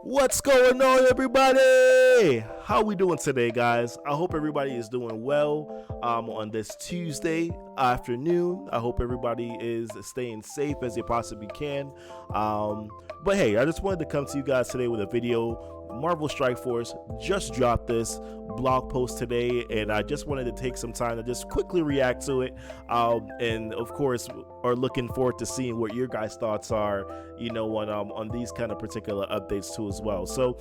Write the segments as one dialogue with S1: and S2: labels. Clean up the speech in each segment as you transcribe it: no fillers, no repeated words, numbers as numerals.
S1: What's going on, everybody? How we doing today, guys? I hope everybody is doing well on this Tuesday afternoon. I hope everybody is staying safe as they possibly can. But hey, I just wanted to come to you guys today with a video. Marvel Strike Force just dropped this blog post today, and I just wanted to take some time to just quickly react to it, and of course are looking forward to seeing what your guys' thoughts are, on these kind of particular updates too as well. So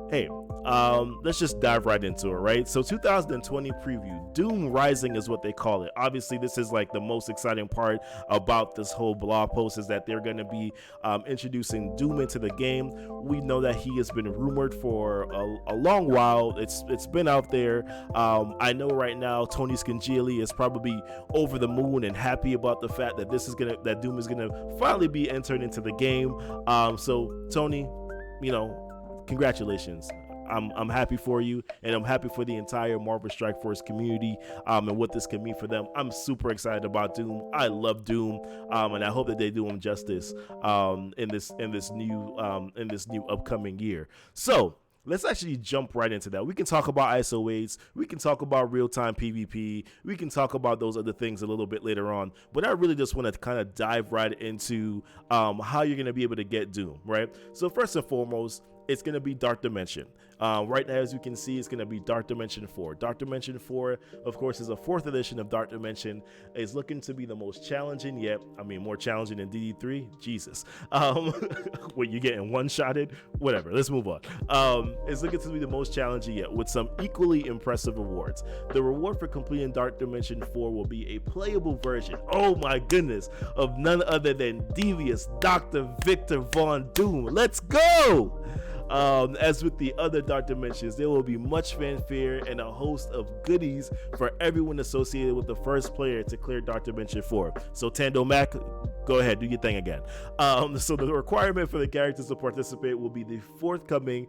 S1: hey, let's just dive right into it, right? So 2020 preview, Doom Rising is what they call it. Obviously this is like the most exciting part about this whole blog post, is that they're going to be introducing Doom into the game. We know that he has been rumored for a long while. It's been out there. I know right now Tony Scangeli is probably over the moon and happy about the fact that that Doom is gonna finally be entered into the game. So Tony, congratulations. I'm happy for you, and I'm happy for the entire Marvel Strike Force community, and what this can mean for them. I'm super excited about Doom. I love Doom, and I hope that they do him justice in this new upcoming year. So let's actually jump right into that. We can talk about Iso-8s, we can talk about real-time PvP, we can talk about those other things a little bit later on, but I really just want to kind of dive right into how you're going to be able to get Doom, right? So first and foremost, it's going to be Dark Dimension. Right now, as you can see, it's going to be Dark Dimension 4. Dark Dimension 4, of course, is a 4th edition of Dark Dimension. It's looking to be the most challenging yet. I mean, more challenging than DD4. Jesus. What, you getting one-shotted? Whatever. Let's move on. It's looking to be the most challenging yet, with some equally impressive rewards. The reward for completing Dark Dimension 4 will be a playable version, oh my goodness, of none other than Devious Dr. Victor Von Doom. Let's go! As with the other Dark Dimensions, there will be much fanfare and a host of goodies for everyone associated with the first player to clear Dark Dimension 4. So Tando Mac, go ahead, do your thing again. So the requirement for the characters to participate will be the forthcoming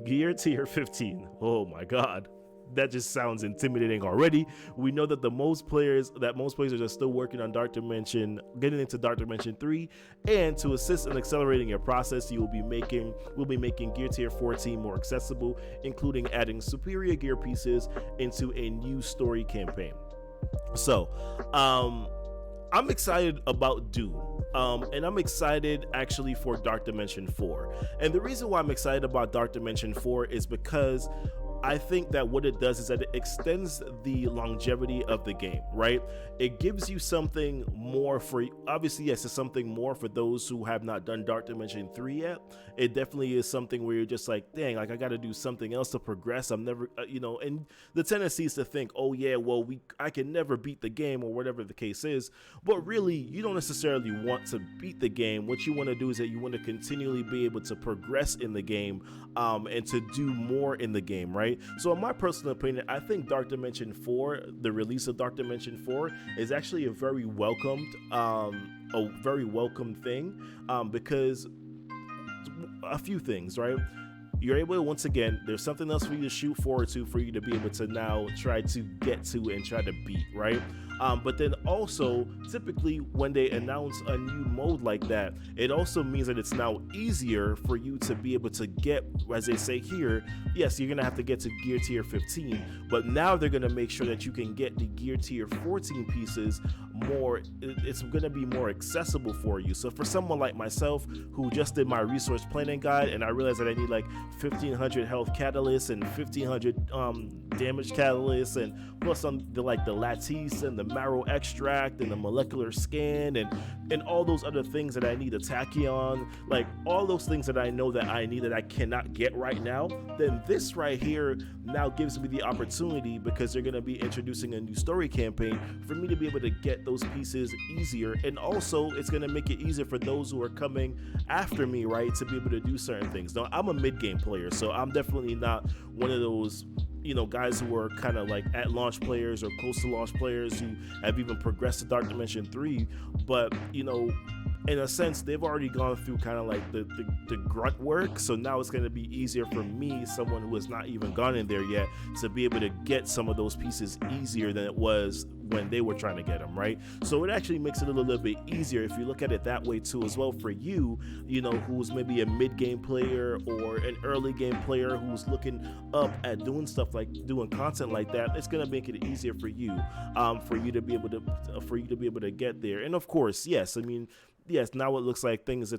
S1: Gear Tier 15. Oh my god. That just sounds intimidating already. We know that most players are still working on Dark Dimension, getting into Dark Dimension 3, and to assist in accelerating your process, we'll be making Gear Tier 14 more accessible, including adding superior gear pieces into a new story campaign. So, I'm excited about Doom, and I'm excited actually for Dark Dimension 4. And the reason why I'm excited about Dark Dimension 4 is because I think that what it does is that it extends the longevity of the game, right? It gives you something more for, obviously, yes, it's something more for those who have not done Dark Dimension 3 yet. It definitely is something where you're just like, dang, like I got to do something else to progress. I'm never, and the tendency is to think, oh yeah, well, I can never beat the game or whatever the case is. But really, you don't necessarily want to beat the game. What you want to do is that you want to continually be able to progress in the game, and to do more in the game, right? So in my personal opinion, I think Dark Dimension 4, the release of Dark Dimension 4, is actually a very welcomed thing, because a few things, right? You're able to, once again, there's something else for you to shoot forward to, for you to be able to now try to get to and try to beat, right? But then also, typically when they announce a new mode like that, it also means that it's now easier for you to be able to get, as they say here, yes, you're going to have to get to Gear Tier 15, but now they're going to make sure that you can get the Gear Tier 14 pieces more, it's going to be more accessible for you. So for someone like myself who just did my resource planning guide, and I realized that I need like 1500 health catalysts and 1500 damage catalysts, and plus the lattice and the marrow extract and the molecular scan and all those other things that I need, a tachyon, like all those things that I know that I need that I cannot get right now, then this right here now gives me the opportunity, because they're going to be introducing a new story campaign, for me to be able to get those pieces easier. And also it's going to make it easier for those who are coming after me, right, to be able to do certain things. Now, I'm a mid-game player, so I'm definitely not one of those guys who are kind of like at launch players or close to launch players who have even progressed to Dark Dimension 3, but in a sense, they've already gone through kind of like the grunt work. So now it's going to be easier for me, someone who has not even gone in there yet, to be able to get some of those pieces easier than it was when they were trying to get them, right? So it actually makes it a little bit easier if you look at it that way too as well for you, who's maybe a mid-game player or an early game player who's looking up at doing stuff like doing content like that. It's going to make it easier for you, for you to be able to get there. And of course, yes, I mean, yes, now it looks like things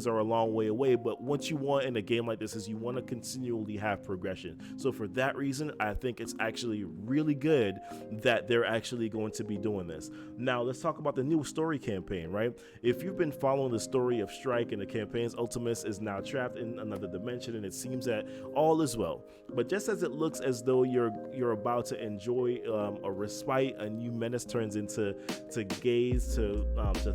S1: are a long way away, but what you want in a game like this is you want to continually have progression. So for that reason, I think it's actually really good that they're actually going to be doing this. Now let's talk about the new story campaign, right? If you've been following the story of Strike and the campaign's Ultimus is now trapped in another dimension, and it seems that all is well. But just as it looks as though you're about to enjoy a respite, a new menace turns into gaze to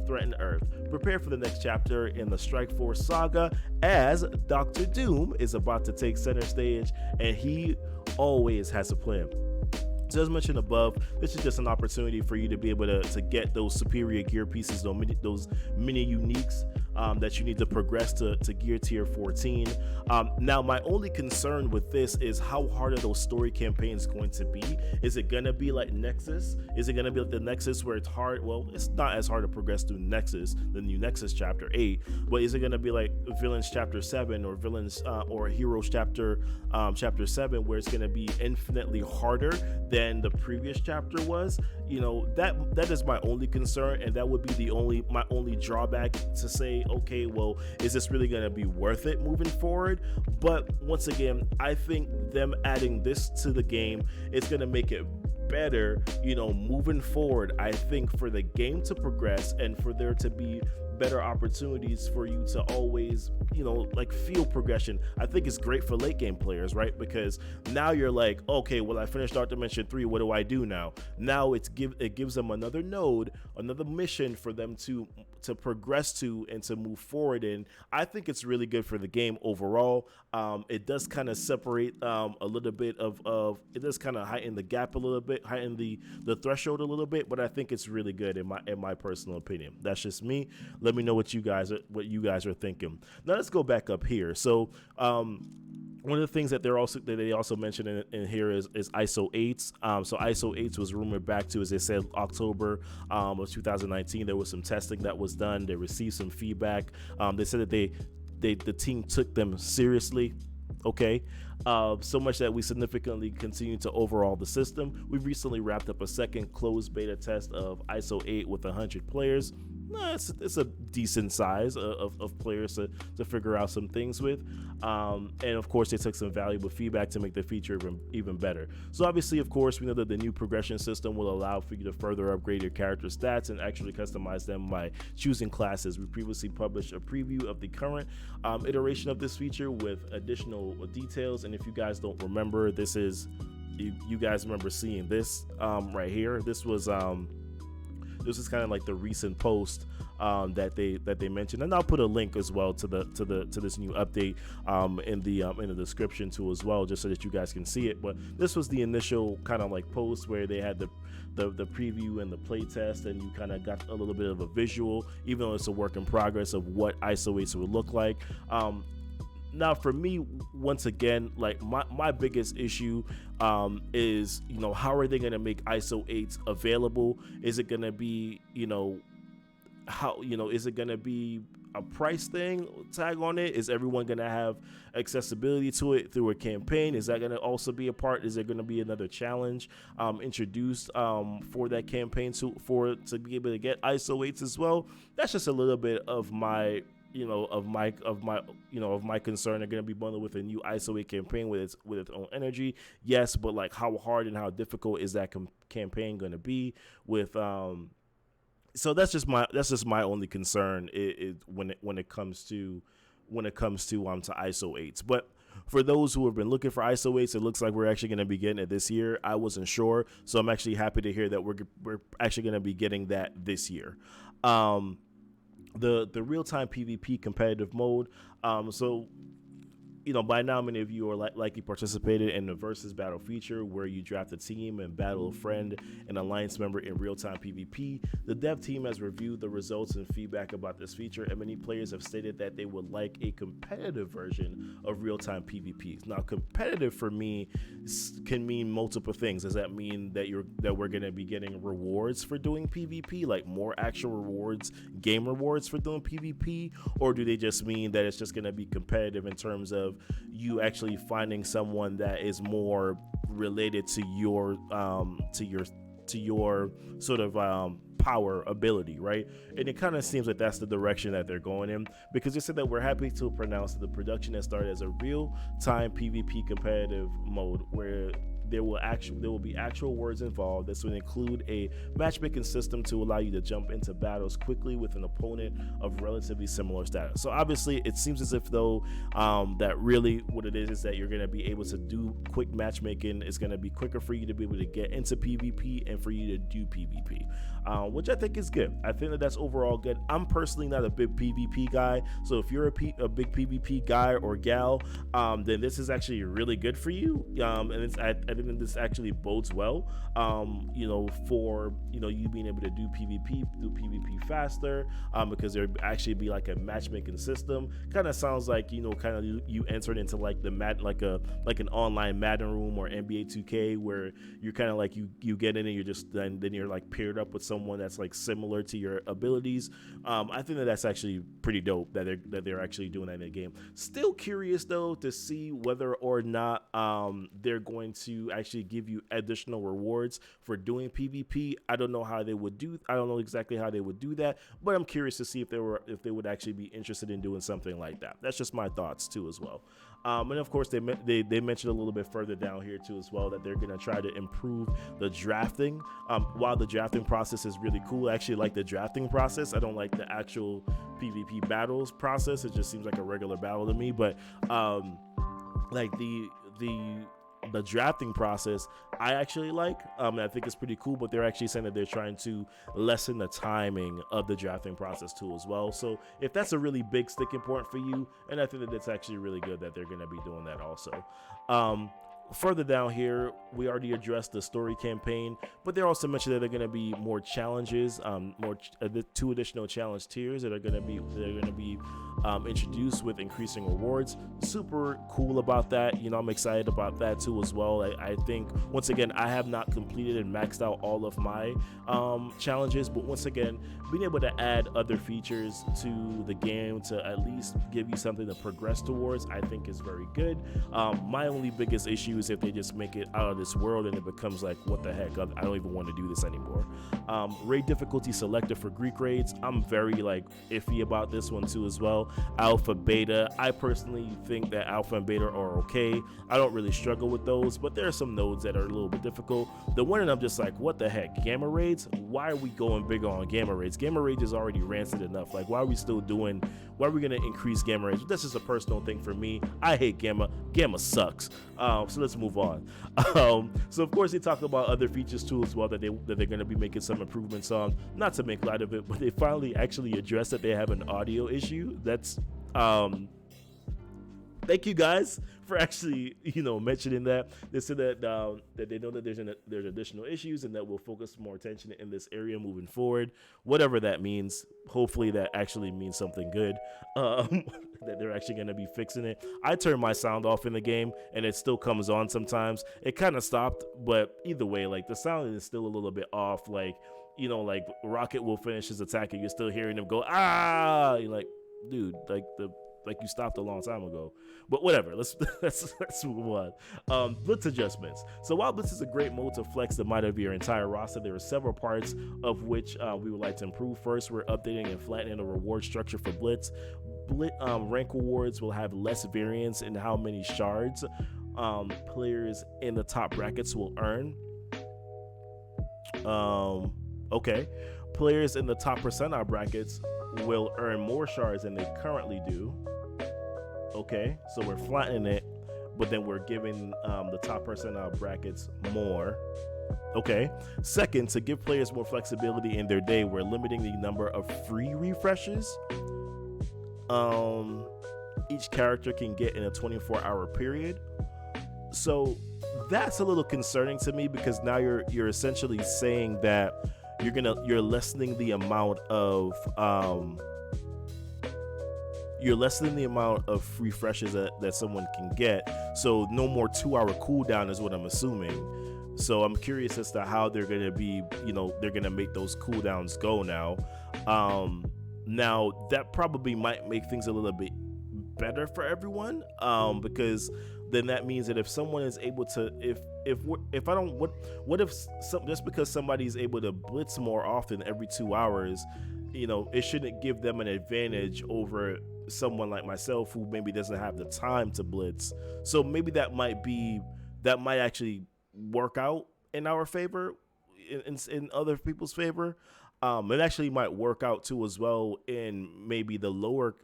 S1: threaten Earth. Prepare for the next chapter in the Strike Force saga, as Dr. Doom is about to take center stage, and he always has a plan. So as mentioned above, this is just an opportunity for you to be able to get those superior gear pieces, those mini uniques that you need to progress to gear tier 14. Now, my only concern with this is how hard are those story campaigns going to be? Is it going to be like Nexus? Is it going to be like the Nexus where it's hard? Well, it's not as hard to progress through Nexus, the new Nexus chapter 8, but is it going to be like Villains chapter 7 or Villains or Heroes chapter 7, where it's going to be infinitely harder than the previous chapter was? That is my only concern, and that would be my only drawback to say, okay, well, is this really going to be worth it moving forward? But once again, I think them adding this to the game is going to make it better, moving forward. I think for the game to progress and for there to be better opportunities for you to always, feel progression. I think it's great for late game players, right? Because now you're like, okay, well, I finished Dark Dimension 3. What do I do now? Now it gives them another node, another mission for them to progress to and to move forward in. I think it's really good for the game overall. It does kind of separate a little bit of it does kind of heighten the gap a little bit, heighten the threshold a little bit, but I think it's really good in my personal opinion. That's just me. Let me know what you guys are thinking. Now let's go back up here. So one of the things that they also mentioned in here is Iso-8. So Iso-8 was rumored back to, as they said, October of 2019. There was some testing that was done. They received some feedback. They said that the team took them seriously. Okay, so much that we significantly continue to overhaul the system. We recently wrapped up a second closed beta test of Iso-8 with 100 players. It's a decent size of players to figure out some things with. And of course, they took some valuable feedback to make the feature even better. So obviously, of course, we know that the new progression system will allow for you to further upgrade your character stats and actually customize them by choosing classes. We previously published a preview of the current iteration of this feature with additional details. And if you guys don't remember, you guys remember seeing this right here. This is kind of like the recent post that they mentioned, and I'll put a link as well to this new update in the description too as well, just so that you guys can see it. But this was the initial kind of like post where they had the preview and the play test, and you kind of got a little bit of a visual, even though it's a work in progress, of what Iso-8 would look like. Now, for me, once again, like my biggest issue is, how are they going to make Iso-8 available? Is it going to be, is it going to be a price tag on it? Is everyone going to have accessibility to it through a campaign? Is that going to also be a part? Is there going to be another challenge introduced for that campaign to be able to get Iso-8 as well? That's just a little bit of my concern. They're going to be bundled with a new Iso-8 campaign with its own energy. Yes, but like how hard and how difficult is that campaign going to be with so that's just my only concern when it comes to Iso-8. But for those who have been looking for Iso-8, it looks like we're actually going to be getting it this year. I wasn't sure, so I'm actually happy to hear that we're actually going to be getting that this year. The real-time PvP competitive mode. So by now many of you are likely participated in the versus battle feature where you draft a team and battle a friend and alliance member in real-time PvP. The dev team has reviewed the results and feedback about this feature, and many players have stated that they would like a competitive version of real-time PvP. Now, competitive for me can mean multiple things. Does that mean that we're going to be getting rewards for doing PvP, like more actual rewards, game rewards for doing PvP, or do they just mean that it's just going to be competitive in terms of you actually finding someone that is more related to your sort of power ability, right? And it kind of seems like that's the direction that they're going in, because they said that we're happy to announce that the production has started as a real-time PvP competitive mode where there will be actual words involved. This will include a matchmaking system to allow you to jump into battles quickly with an opponent of relatively similar status. So obviously it seems as if though that really what it is that you're going to be able to do quick matchmaking. It's going to be quicker for you to be able to get into PvP and for you to do PvP, which I think is good. I think that that's overall good. I'm personally not a big PvP guy, so if you're a big PvP guy or gal, then this is actually really good for you, and I think this actually bodes well, for you being able to do PvP faster, because there actually be like a matchmaking system. Kind of sounds like you entered into like the like an online Madden room or NBA 2K where you're kind of like you get in and you're just then you're like paired up with someone that's like similar to your abilities. I think that that's actually pretty dope that they're actually doing that in the game. Still curious though to see whether or not they're going to actually give you additional rewards for doing PvP. I don't know exactly how they would do that, but I'm curious to see if they would actually be interested in doing something like that. That's just my thoughts too as well. And of course they mentioned a little bit further down here too as well that they're going to try to improve the drafting. While the drafting process is really cool, I actually like the drafting process. I don't like the actual PvP battles process. It just seems like a regular battle to me, but like the drafting process I actually like. I think it's pretty cool, but they're actually saying that they're trying to lessen the timing of the drafting process too as well. So if that's a really big sticking point for you, and I think that it's actually really good that they're going to be doing that also. Further down here, we already addressed the story campaign, but they also mentioned that there are going to be more challenges, the 2 additional challenge tiers that are going to be introduced with increasing rewards. Super cool about that. I'm excited about that too as well. I think once again, I have not completed and maxed out all of my challenges, but once again, being able to add other features to the game to at least give you something to progress towards, I think is very good. My only biggest issue is if they just make it out of this world and it becomes like, what the heck, I don't even want to do this anymore. Raid difficulty selected for Greek raids, I'm very iffy about this one too as well. Alpha, beta, I personally think that alpha and beta are okay. I don't really struggle with those, but there are some nodes that are a little bit difficult. The one that I'm just like, what the heck, gamma raids? Why are we going bigger on gamma raids? Gamma raids is already rancid enough. Like, why are we going to increase gamma raids? That's just a personal thing for me. I hate gamma sucks. So let's move on. So of course they talk about other features too as well that they're going to be making some improvements on. Not to make light of it, but they finally actually addressed that they have an audio issue. That's thank you guys for actually mentioning that. They said that they know that there's additional issues and that we'll focus more attention in this area moving forward, whatever that means. Hopefully that actually means something good, that they're actually going to be fixing it. I turn my sound off in the game and it still comes on sometimes. It kind of stopped, but either way, like the sound is still a little bit off. Like Rocket will finish his attack and you're still hearing him go, ah, you're like, dude, like you stopped a long time ago. But whatever, let's move on. Blitz adjustments. So while Blitz is a great mode to flex the might of your entire roster, there are several parts of which we would like to improve. First, we're updating and flattening the reward structure for Blitz. Rank rewards will have less variance in how many shards players in the top brackets will earn. Okay. Players in the top percentile brackets will earn more shards than they currently do. Okay, so we're flattening it, but then we're giving the top percentile brackets more. Okay. Second, to give players more flexibility in their day, we're limiting the number of free refreshes. each character can get in a 24-hour period. So that's a little concerning to me, because now you're essentially saying that you're lessening the amount of refreshes that someone can get. So no more 2-hour cooldown is what I'm assuming. So I'm curious as to how they're gonna be, they're gonna make those cooldowns go now. Now that probably might make things a little bit better for everyone, because then that means that if someone is able to, just because somebody's able to blitz more often every 2 hours, it shouldn't give them an advantage over someone like myself who maybe doesn't have the time to blitz. So maybe that might actually work out in our favor, in other people's favor. It actually might work out too as well in maybe the lower,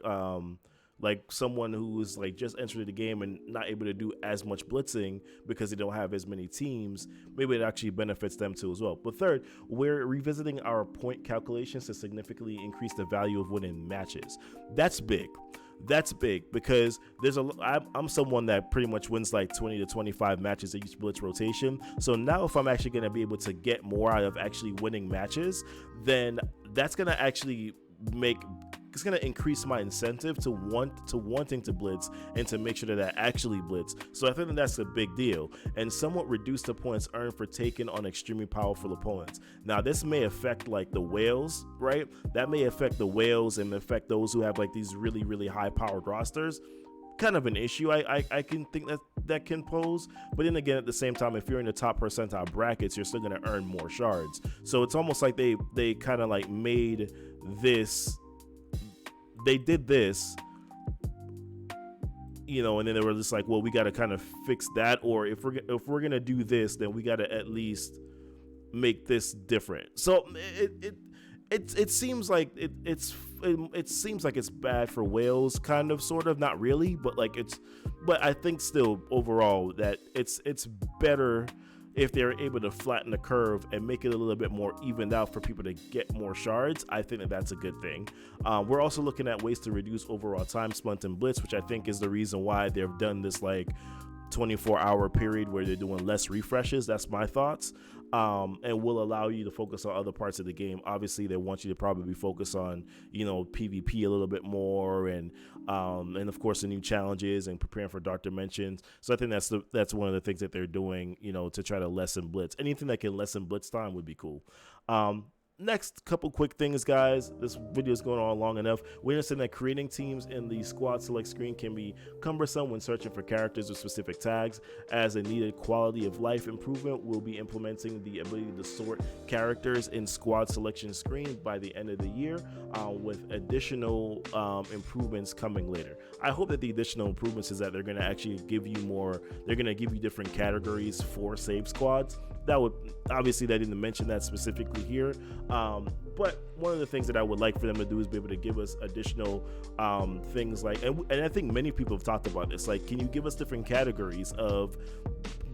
S1: like someone who's like just entered the game and not able to do as much blitzing because they don't have as many teams. Maybe it actually benefits them too as well. But third, we're revisiting our point calculations to significantly increase the value of winning matches. That's big. That's big, because I'm someone that pretty much wins like 20 to 25 matches at each blitz rotation. So now if I'm actually going to be able to get more out of actually winning matches, then that's going to actually it's going to increase my incentive to wanting to blitz and to make sure that I actually blitz. So I think that's a big deal, and somewhat reduce the points earned for taking on extremely powerful opponents. Now this may affect like the whales, right? That may affect the whales and affect those who have like these really, really high powered rosters. Kind of an issue I can think that can pose. But then again, at the same time, if you're in the top percentile brackets, you're still going to earn more shards. So it's almost like they kind of like made this, they did this, and then they were just like, well, we got to kind of fix that, or if we're gonna do this, then we got to at least make this different. So it seems like it seems like it's bad for whales, kind of, sort of, not really, but I think still overall that it's better if they're able to flatten the curve and make it a little bit more evened out for people to get more shards. I think that's a good thing. We're also looking at ways to reduce overall time spent in blitz, which I think is the reason why they've done this like 24-hour period where they're doing less refreshes. That's my thoughts. And will allow you to focus on other parts of the game. Obviously, they want you to probably focus on, PvP a little bit more, and of course the new challenges and preparing for Dark Dimensions. So I think that's one of the things that they're doing, to try to lessen blitz. Anything that can lessen blitz time would be cool. Next couple quick things, guys. This video is going on long enough. We understand that creating teams in the squad select screen can be cumbersome when searching for characters with specific tags. As a needed quality of life improvement, we'll be implementing the ability to sort characters in squad selection screen by the end of the year, with additional improvements coming later. I hope that the additional improvements is that they're going to actually give you more. They're going to give you different categories for save squads. That would, obviously, they didn't mention that specifically here, but one of the things that I would like for them to do is be able to give us additional things like, and I think many people have talked about this, like, can you give us different categories of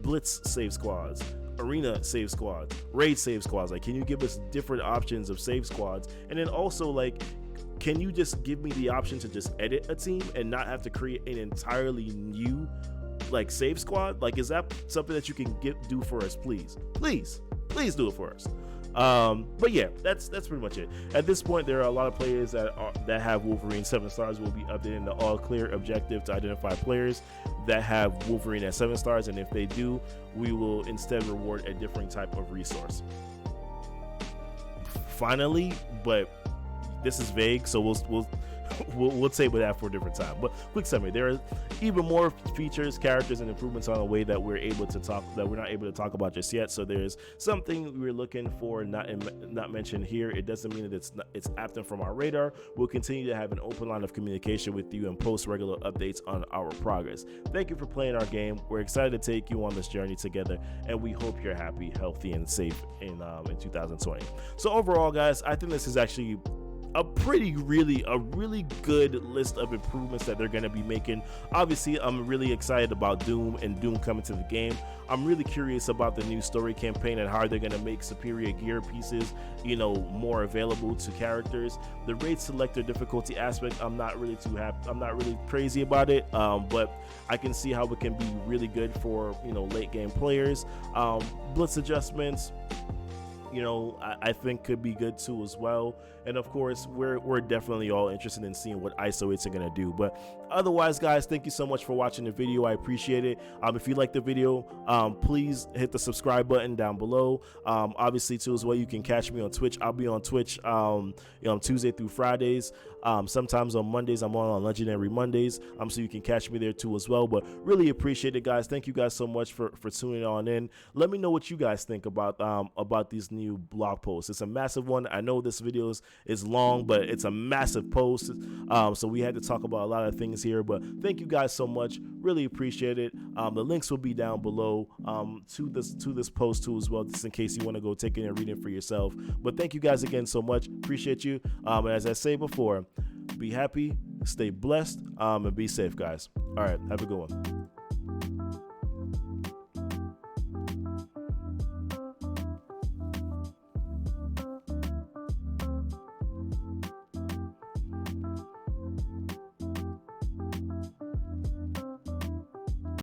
S1: blitz save squads, arena save squads, raid save squads? Like, can you give us different options of save squads? And then also, like, can you just give me the option to just edit a team and not have to create an entirely new like save squad? Like, is that something that you can do for us? Please do it for us. But yeah, that's pretty much it. At this point, there are a lot of players that have Wolverine 7 stars. Will be updating the all clear objective to identify players that have Wolverine at 7 stars, and if they do, we will instead reward a different type of resource. Finally, but this is vague, so we'll table that for a different time. But quick summary: there are even more features, characters, and improvements on the way that we're not able to talk about just yet. So there's something we're looking for, not mentioned here. It doesn't mean that it's absent from our radar. We'll continue to have an open line of communication with you and post regular updates on our progress. Thank you for playing our game. We're excited to take you on this journey together, and we hope you're happy, healthy, and safe in 2020. So overall, guys, I think this is actually a really good list of improvements that they're going to be making. Obviously, I'm really excited about Doom and Doom coming to the game. I'm really curious about the new story campaign and how they're going to make superior gear pieces, you know, more available to characters. The raid selector difficulty aspect, I'm not really crazy about it, but I can see how it can be really good for, you know, late game players. Blitz adjustments, you know, I think could be good too as well. And of course, we're definitely all interested in seeing what Iso-8s are going to do. But otherwise, guys, thank you so much for watching the video. I appreciate it. If you like the video, please hit the subscribe button down below. Obviously, too, as well, you can catch me on Twitch. I'll be on Twitch Tuesday through Fridays. Sometimes on Mondays, I'm on Legendary Mondays. So you can catch me there too as well. But really appreciate it, guys. Thank you guys so much for tuning on in. Let me know what you guys think about these new blog posts. It's a massive one. I know this video is long, but it's a massive post. So we had to talk about a lot of things here. But thank you guys so much. Really appreciate it. The links will be down below to this post too as well, just in case you want to go take it and read it for yourself. But thank you guys again so much. Appreciate you. And as I say before, be happy, stay blessed, and be safe, guys. All right, have a good one.